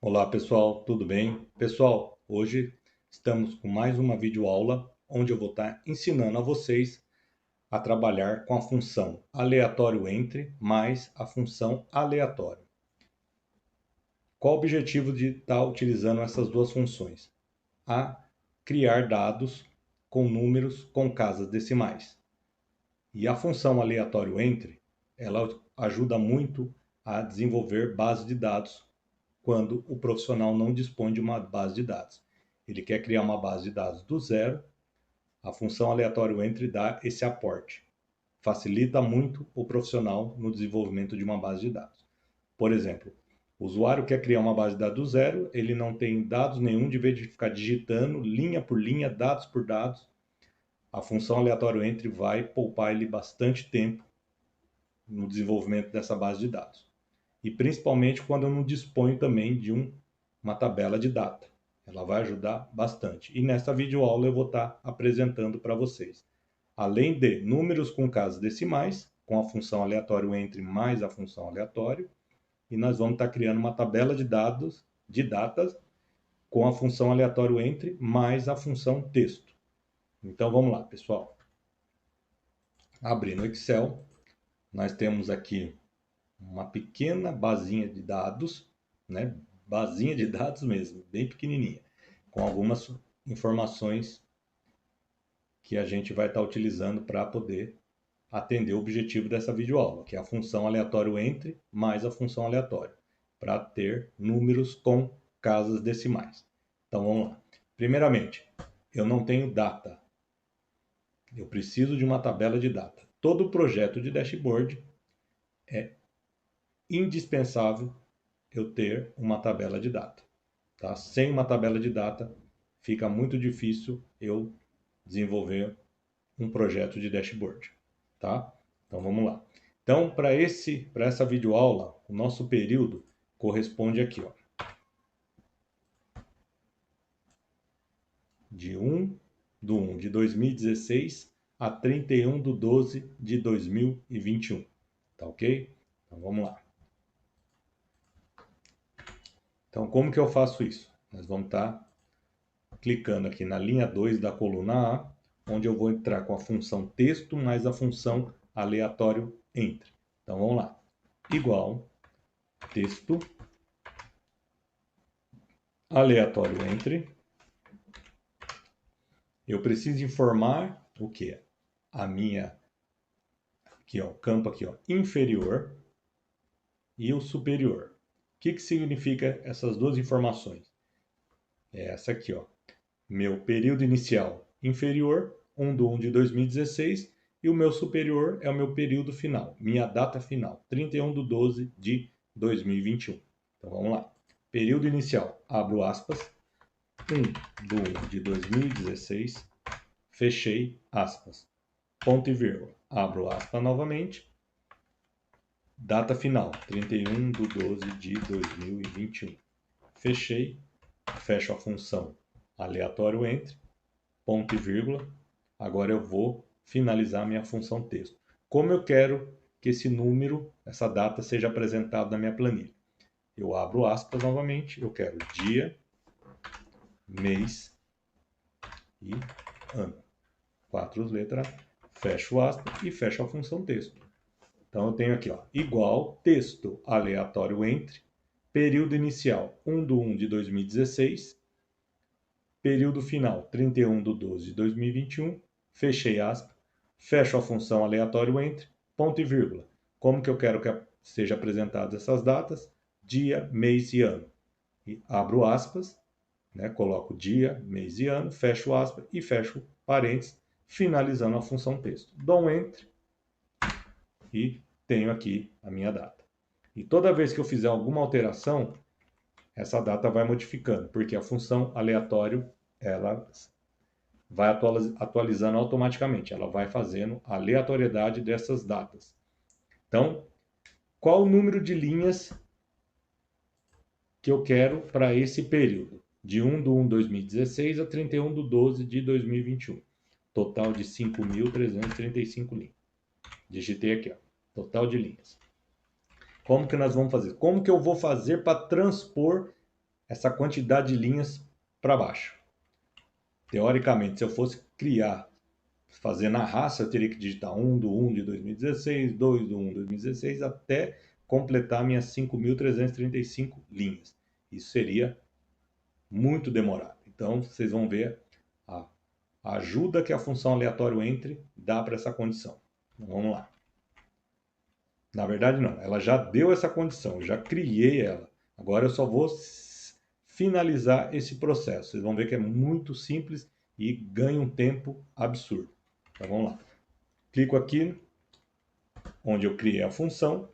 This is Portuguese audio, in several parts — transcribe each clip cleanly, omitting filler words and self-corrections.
Olá pessoal, tudo bem? Pessoal, hoje estamos com mais uma videoaula onde eu vou estar ensinando a vocês a trabalhar com a função aleatório entre mais a função aleatório. Qual o objetivo de estar utilizando essas duas funções? A criar dados com números com casas decimais. E a função aleatório entre, ela ajuda muito a desenvolver bases de dados quando o profissional não dispõe de uma base de dados. Ele quer criar uma base de dados do zero, a função aleatório entre dá esse aporte. Facilita muito o profissional no desenvolvimento de uma base de dados. Por exemplo, o usuário quer criar uma base de dados do zero, ele não tem dados nenhum, de vez de ficar digitando linha por linha, dados por dados, a função aleatório entre vai poupar ele bastante tempo no desenvolvimento dessa base de dados. E principalmente quando eu não disponho também de uma tabela de data. Ela vai ajudar bastante. E nesta videoaula eu vou estar apresentando para vocês, além de números com casas decimais, com a função aleatório entre mais a função aleatório, e nós vamos estar criando uma tabela de dados, de datas, com a função aleatório entre mais a função texto. Então vamos lá, pessoal. Abrindo o Excel, nós temos aqui uma pequena basinha de dados, né? Basinha de dados mesmo, bem pequenininha, com algumas informações que a gente vai estar utilizando para poder atender o objetivo dessa videoaula, que é a função aleatório entre mais a função aleatório, para ter números com casas decimais. Então vamos lá. Primeiramente, eu não tenho data. Eu preciso de uma tabela de data. Todo projeto de dashboard é indispensável eu ter uma tabela de data. Tá? Sem uma tabela de data, fica muito difícil eu desenvolver um projeto de dashboard. Tá? Então vamos lá. Então, para essa videoaula, o nosso período corresponde aqui, ó, de 1 de 2016 a 31 de 12 de 2021. Tá ok? Então vamos lá. Então, como que eu faço isso? Nós vamos estar clicando aqui na linha 2 da coluna A, onde eu vou entrar com a função texto mais a função aleatório entre. Então vamos lá. Igual texto aleatório entre. Eu preciso informar o que? A minha aqui, ó, campo aqui, ó, inferior e o superior. O que significa essas duas informações? É essa aqui, ó. Meu período inicial inferior, 1 de 2016, e o meu superior é o meu período final, minha data final, 31 de 12 de 2021. Então vamos lá. Período inicial, abro aspas, 1 de 2016, fechei aspas. Ponto e vírgula, abro aspas novamente. Data final, 31 de 12 de 2021. Fechei, fecho a função aleatório entre, ponto e vírgula. Agora eu vou finalizar minha função texto. Como eu quero que esse número, essa data, seja apresentado na minha planilha? Eu abro aspas novamente, eu quero dia, mês e ano. 4 letras, fecho aspas e fecho a função texto. Então eu tenho aqui, ó, igual texto aleatório entre, período inicial 1 de 2016, período final 31 de 12 de 2021, fechei aspas, fecho a função aleatório entre, ponto e vírgula. Como que eu quero que sejam apresentadas essas datas? Dia, mês e ano. E abro aspas, né, coloco dia, mês e ano, fecho aspas e fecho parênteses, finalizando a função texto. Dou um enter e tenho aqui a minha data. E toda vez que eu fizer alguma alteração, essa data vai modificando, porque a função aleatório ela vai atualizando automaticamente, ela vai fazendo a aleatoriedade dessas datas. Então, qual o número de linhas que eu quero para esse período? De 1 de 1 de 2016 a 31 de 12 de 2021. Total de 5.335 linhas. Digitei aqui, ó, total de linhas. Como que nós vamos fazer? Como que eu vou fazer para transpor essa quantidade de linhas para baixo. Teoricamente, se eu fosse fazer na raça, eu teria que digitar 1 do 1 de 2016, 2 do 1 de 2016, até completar minhas 5.335 linhas. Isso seria muito demorado. Então, vocês vão ver a ajuda que a função aleatório entre dá para essa condição. Então, vamos lá. Na verdade, não. Ela já deu essa condição. Eu já criei ela. Agora eu só vou finalizar esse processo. Vocês vão ver que é muito simples e ganha um tempo absurdo. Então, vamos lá. Clico aqui onde eu criei a função,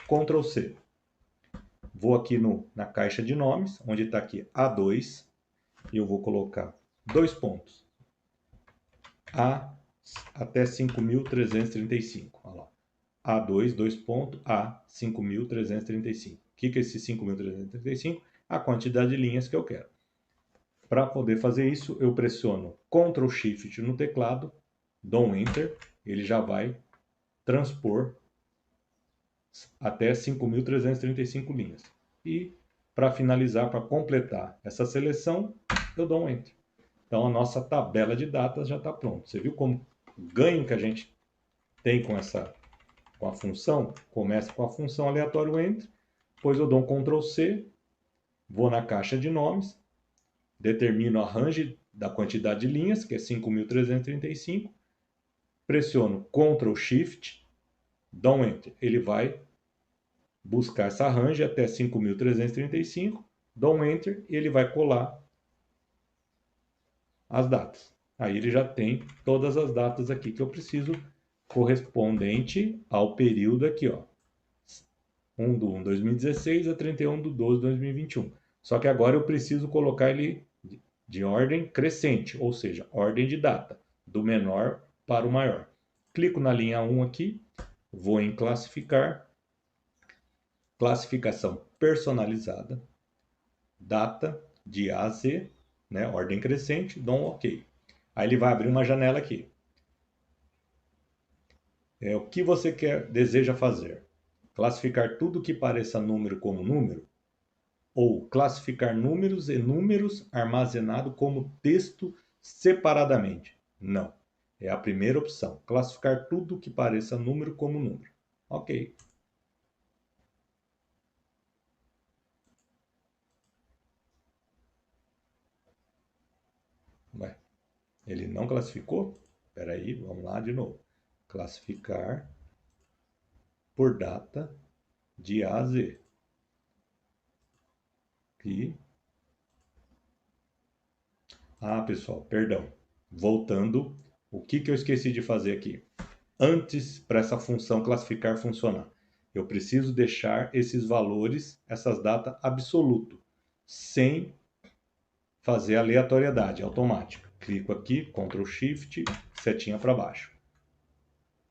Ctrl C. Vou aqui na caixa de nomes, onde está aqui A2, e eu vou colocar 2 pontos. A até 5.335. Olha lá. A2, 2 pontos, A 5.335. O que é esse 5.335? A quantidade de linhas que eu quero. Para poder fazer isso, eu pressiono Ctrl Shift no teclado, dou um Enter, ele já vai transpor até 5.335 linhas. E para finalizar, para completar essa seleção, eu dou um Enter. Então a nossa tabela de datas já está pronta. Você viu como o ganho que a gente tem com a função? Começa com a função aleatório entre, depois eu dou um Ctrl C, vou na caixa de nomes, determino a range da quantidade de linhas, que é 5.335, pressiono Ctrl Shift, dou um Enter. Ele vai buscar essa range até 5.335, dou um Enter e ele vai colar as datas. Aí ele já tem todas as datas aqui que eu preciso, correspondente ao período aqui, ó. 1 do 1 de 2016 a 31 de 12 de 2021. Só que agora eu preciso colocar ele de ordem crescente, ou seja, ordem de data, do menor para o maior. Clico na linha 1 aqui, vou em classificar, classificação personalizada, data de A a Z, né, ordem crescente, dou um OK. Aí ele vai abrir uma janela aqui. O que você deseja fazer? Classificar tudo que pareça número como número? Ou classificar números e números armazenado como texto separadamente? Não. É a primeira opção. Classificar tudo que pareça número como número. Ok. Ué, ele não classificou? Espera aí, vamos lá de novo. Classificar por data de A a Z. Aqui. Ah, pessoal, perdão. Voltando, o que eu esqueci de fazer aqui? Antes, para essa função classificar funcionar, eu preciso deixar esses valores, essas datas absoluto, sem fazer aleatoriedade automática. Clico aqui, Ctrl Shift, setinha para baixo.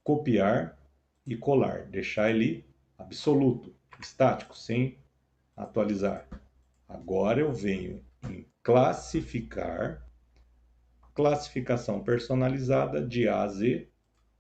Copiar e colar, deixar ele absoluto, estático, sem atualizar. Agora eu venho em classificar, classificação personalizada de A a Z,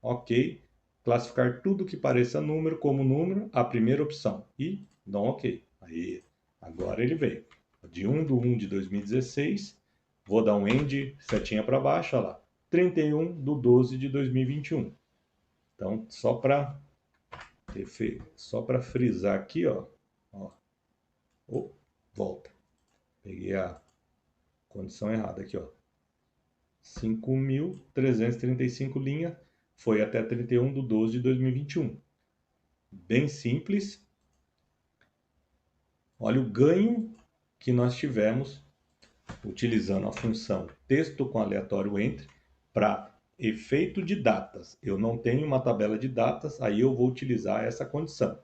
OK. Classificar tudo que pareça número como número, a primeira opção. E dá um OK. Aí, agora ele veio. De 1 de 1 de 2016, vou dar um end, setinha para baixo, olha lá. 31 de 12 de 2021. Então, só para frisar aqui, ó. Oh, volta. Peguei a condição errada aqui, ó. 5.335 linhas, foi até 31 de 12 de 2021. Bem simples. Olha o ganho que nós tivemos utilizando a função texto com aleatório entre para efeito de datas. Eu não tenho uma tabela de datas, aí eu vou utilizar essa condição,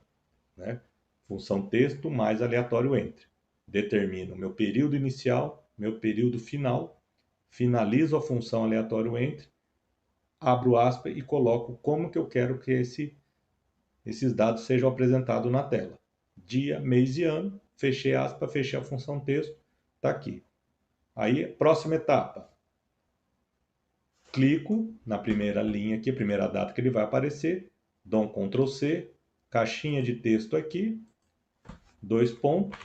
né? Função texto mais aleatório entre. Determino meu período inicial, meu período final, finalizo a função aleatório entre, abro aspas e coloco como que eu quero que esses dados sejam apresentados na tela. Dia, mês e ano, fechei aspas, fechei a função texto, está aqui. Aí, próxima etapa. Clico na primeira linha aqui, a primeira data que ele vai aparecer, dou um Ctrl C, caixinha de texto aqui, 2 pontos,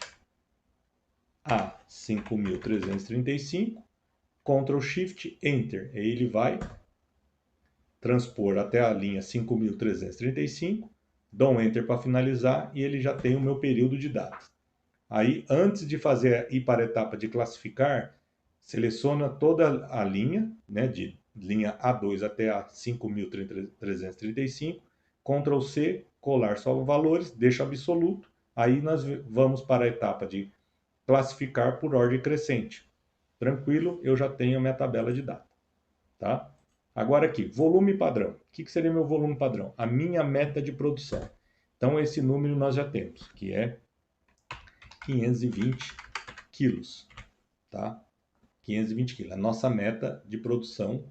A 5.335, Ctrl Shift Enter. Aí ele vai transpor até a linha 5.335, dou um Enter para finalizar e ele já tem o meu período de datas. Aí, antes de ir para a etapa de classificar, seleciona toda a linha, né, de linha A2 até a 5.335, Ctrl C, colar só valores, deixa absoluto, aí nós vamos para a etapa de classificar por ordem crescente. Tranquilo, eu já tenho a minha tabela de data, tá? Agora aqui, volume padrão. O que seria meu volume padrão? A minha meta de produção. Então, esse número nós já temos, que é 520 quilos, tá? 520 quilos. A nossa meta de produção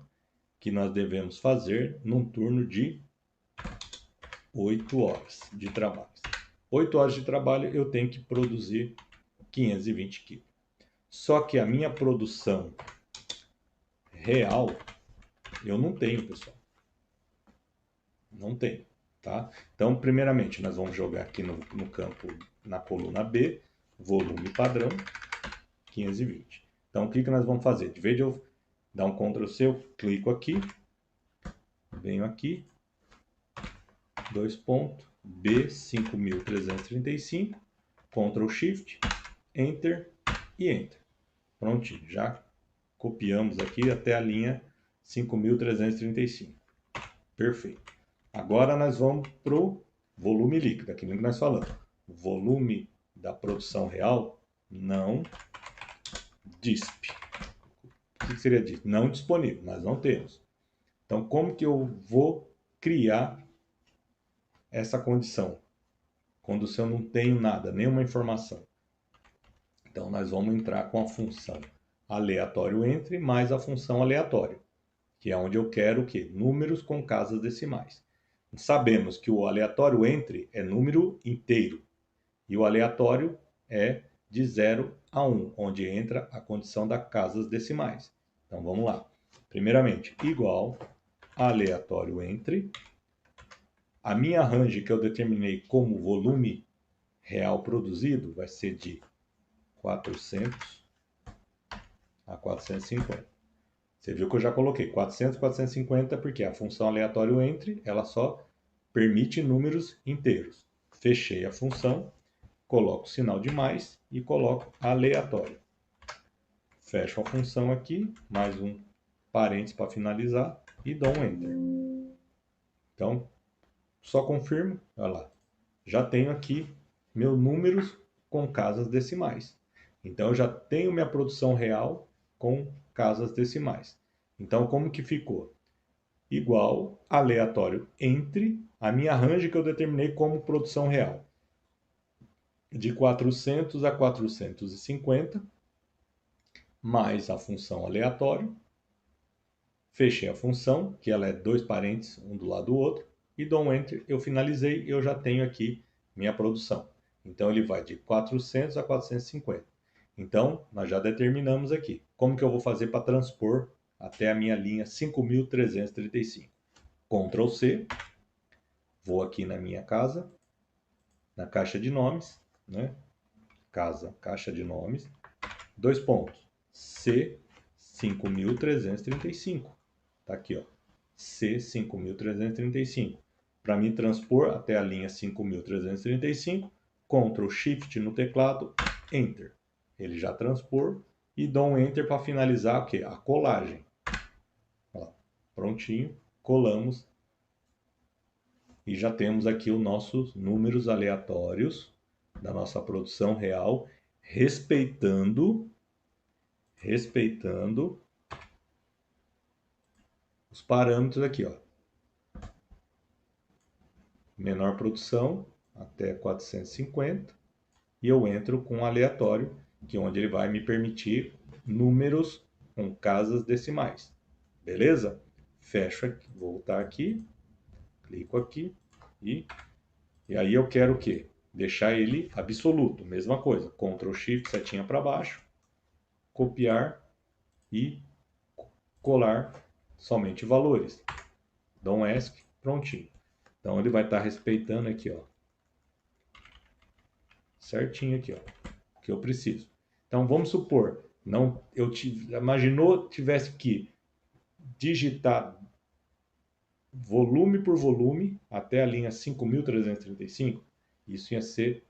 que nós devemos fazer num turno de 8 horas de trabalho. 8 horas de trabalho eu tenho que produzir 520 quilos. Só que a minha produção real eu não tenho, pessoal. Não tenho, tá? Então, primeiramente, nós vamos jogar aqui no campo, na coluna B, volume padrão, 520. Então, o que nós vamos fazer? De vez de eu dar um Ctrl C, eu clico aqui, venho aqui, 2 pontos, B 5.335, Ctrl Shift, Enter e Enter. Prontinho, já copiamos aqui até a linha 5.335. Perfeito. Agora nós vamos para o volume líquido, aquilo que nós falamos. O volume da produção real não DISP. O que seria DISP? Não disponível, nós não temos. Então, como que eu vou criar essa condição? Quando eu não tenho nada, nenhuma informação. Então, nós vamos entrar com a função aleatório entre mais a função aleatório, que é onde eu quero o quê? Números com casas decimais. Sabemos que o aleatório entre é número inteiro e o aleatório é de 0 a 1, onde entra a condição das casas decimais. Então, vamos lá. Primeiramente, igual aleatório entre a minha range que eu determinei como volume real produzido vai ser de 400 a 450. Você viu que eu já coloquei 400, 450 porque a função aleatório entre ela só permite números inteiros. Fechei a função, coloco o sinal de mais e coloco aleatório. Fecho a função aqui, mais um parênteses para finalizar e dou um Enter. Então, só confirmo, olha lá, já tenho aqui meus números com casas decimais. Então, eu já tenho minha produção real com casas decimais. Então, como que ficou? Igual aleatório entre a minha range que eu determinei como produção real. De 400 a 450, mais a função aleatório. Fechei a função, que ela é 2 parênteses, um do lado do outro, e dou um Enter, eu finalizei, eu já tenho aqui minha produção. Então, ele vai de 400 a 450. Então, nós já determinamos aqui. Como que eu vou fazer para transpor até a minha linha 5.335? Ctrl C, vou aqui na minha casa, na caixa de nomes, né? Caixa de nomes, 2 pontos, C 5.335, tá aqui, ó, C 5.335. Para me transpor até a linha 5.335, Ctrl Shift no teclado, Enter. Ele já transpor e dou um Enter para finalizar o quê? A colagem. Ó, prontinho, colamos e já temos aqui os nossos números aleatórios da nossa produção real, respeitando os parâmetros aqui, ó. Menor produção até 450 e eu entro com aleatório, que é onde ele vai me permitir números com casas decimais. Beleza? Fecho aqui, voltar aqui, clico aqui e aí eu quero o quê? Deixar ele absoluto, mesma coisa, Ctrl Shift, setinha para baixo, copiar e colar somente valores. Dou um ESC, prontinho. Então ele vai estar respeitando aqui, ó, certinho aqui, ó, o que eu preciso. Então, vamos supor, não, imaginou tivesse que digitar volume por volume até a linha 5.335, isso ia ser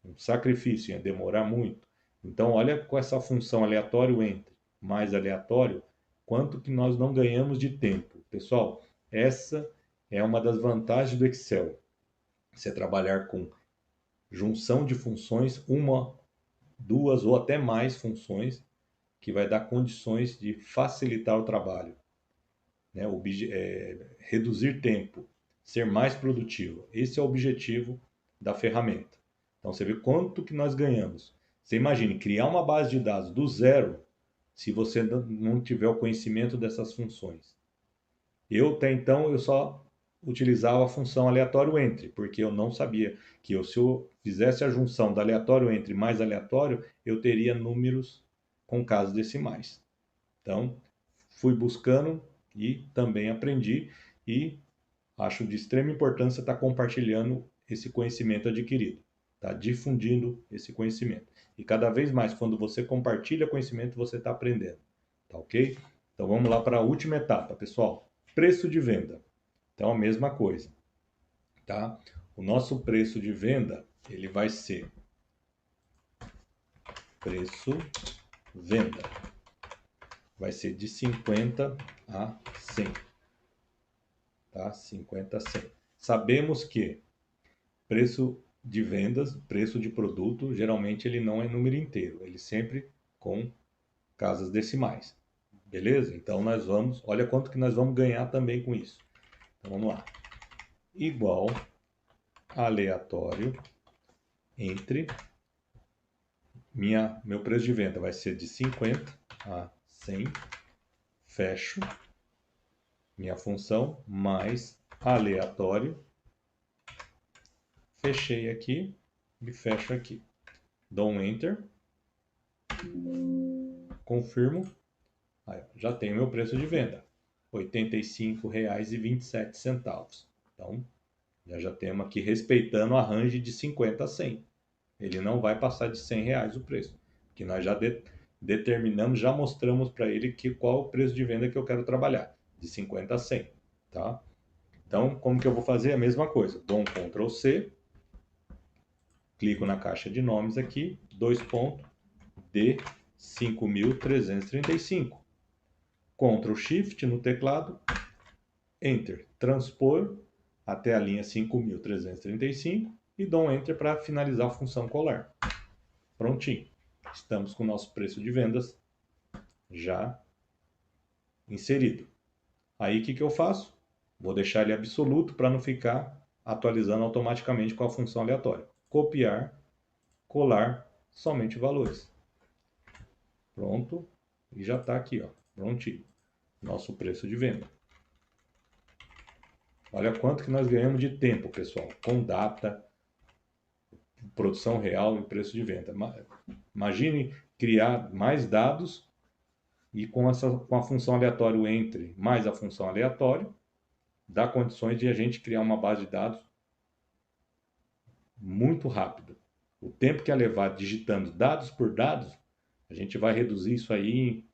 um sacrifício, ia demorar muito. Então, olha com essa função aleatório entre mais aleatório, quanto que nós não ganhamos de tempo. Pessoal, essa é uma das vantagens do Excel. Você trabalhar com junção de funções, uma, duas ou até mais funções, que vai dar condições de facilitar o trabalho, né? Reduzir tempo, ser mais produtivo. Esse é o objetivo da ferramenta. Então você vê quanto que nós ganhamos. Você imagine criar uma base de dados do zero, se você não tiver o conhecimento dessas funções. Eu até então eu só utilizava a função aleatório entre, porque eu não sabia que se eu fizesse a junção da aleatório entre mais aleatório, eu teria números com casas decimais. Então, fui buscando e também aprendi e acho de extrema importância estar compartilhando esse conhecimento adquirido, tá? Difundindo esse conhecimento. E cada vez mais, quando você compartilha conhecimento, você está aprendendo, tá ok? Então vamos lá para a última etapa, pessoal. Preço de venda. Então a mesma coisa, tá? O nosso preço de venda, ele vai ser preço venda. Vai ser de 50 a 100. Tá? 50 a 100. Sabemos que preço de vendas, preço de produto, geralmente ele não é número inteiro, ele sempre com casas decimais. Beleza? Então nós vamos, olha quanto que nós vamos ganhar também com isso. Então vamos lá. Igual aleatório entre meu preço de venda vai ser de 50 a 100, fecho minha função mais aleatório, fechei aqui e fecho aqui. Dou um Enter, confirmo, aí, já tenho meu preço de venda, R$ 85,27. Então, já temos aqui respeitando a range de 50 a 100. Ele não vai passar de R$ 100 o preço, que nós já determinamos, já mostramos para ele qual é o preço de venda que eu quero trabalhar, de 50 a 100, tá? Então, como que eu vou fazer? A mesma coisa, dou um Ctrl C, clico na caixa de nomes aqui, dois pontos, D 5.335. Ctrl Shift no teclado, Enter, transpor até a linha 5.335 e dou um Enter para finalizar a função colar. Prontinho. Estamos com o nosso preço de vendas já inserido. Aí o que eu faço? Vou deixar ele absoluto para não ficar atualizando automaticamente com a função aleatória. Copiar, colar somente valores. Pronto. E já está aqui, ó, prontinho. Nosso preço de venda. Olha quanto que nós ganhamos de tempo, pessoal, com data, produção real e preço de venda. Imagine criar mais dados e com a função aleatório entre mais a função aleatório, dá condições de a gente criar uma base de dados muito rápido. O tempo que é levar digitando dados por dados, a gente vai reduzir isso aí,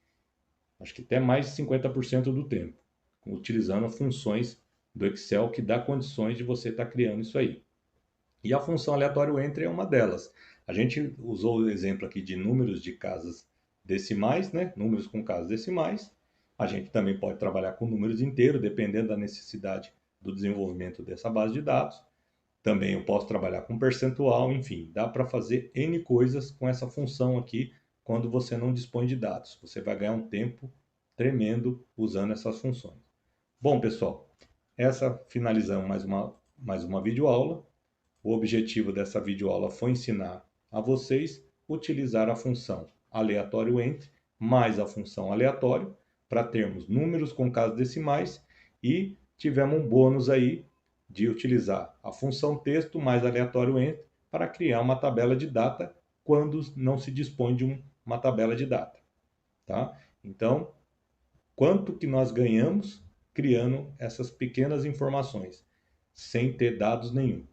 acho que até mais de 50% do tempo, utilizando funções do Excel que dá condições de você estar criando isso aí. E a função aleatório entre é uma delas. A gente usou o exemplo aqui de números de casas decimais, né? Números com casas decimais. A gente também pode trabalhar com números inteiros, dependendo da necessidade do desenvolvimento dessa base de dados. Também eu posso trabalhar com percentual, enfim, dá para fazer N coisas com essa função aqui quando você não dispõe de dados. Você vai ganhar um tempo tremendo usando essas funções. Bom, pessoal, finalizamos mais uma videoaula. O objetivo dessa videoaula foi ensinar a vocês utilizar a função aleatório entre mais a função aleatório para termos números com casas decimais e tivemos um bônus aí de utilizar a função texto mais aleatório entre para criar uma tabela de data quando não se dispõe de uma tabela de data, tá? Então, quanto que nós ganhamos criando essas pequenas informações sem ter dados nenhum.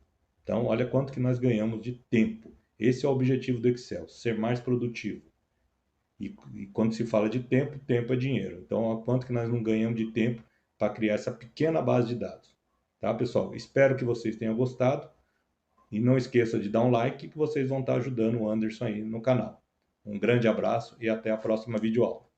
Então, olha quanto que nós ganhamos de tempo. Esse é o objetivo do Excel, ser mais produtivo. E quando se fala de tempo, tempo é dinheiro. Então, quanto que nós não ganhamos de tempo para criar essa pequena base de dados? Tá, pessoal? Espero que vocês tenham gostado. E não esqueça de dar um like, que vocês vão estar ajudando o Anderson aí no canal. Um grande abraço e até a próxima videoaula.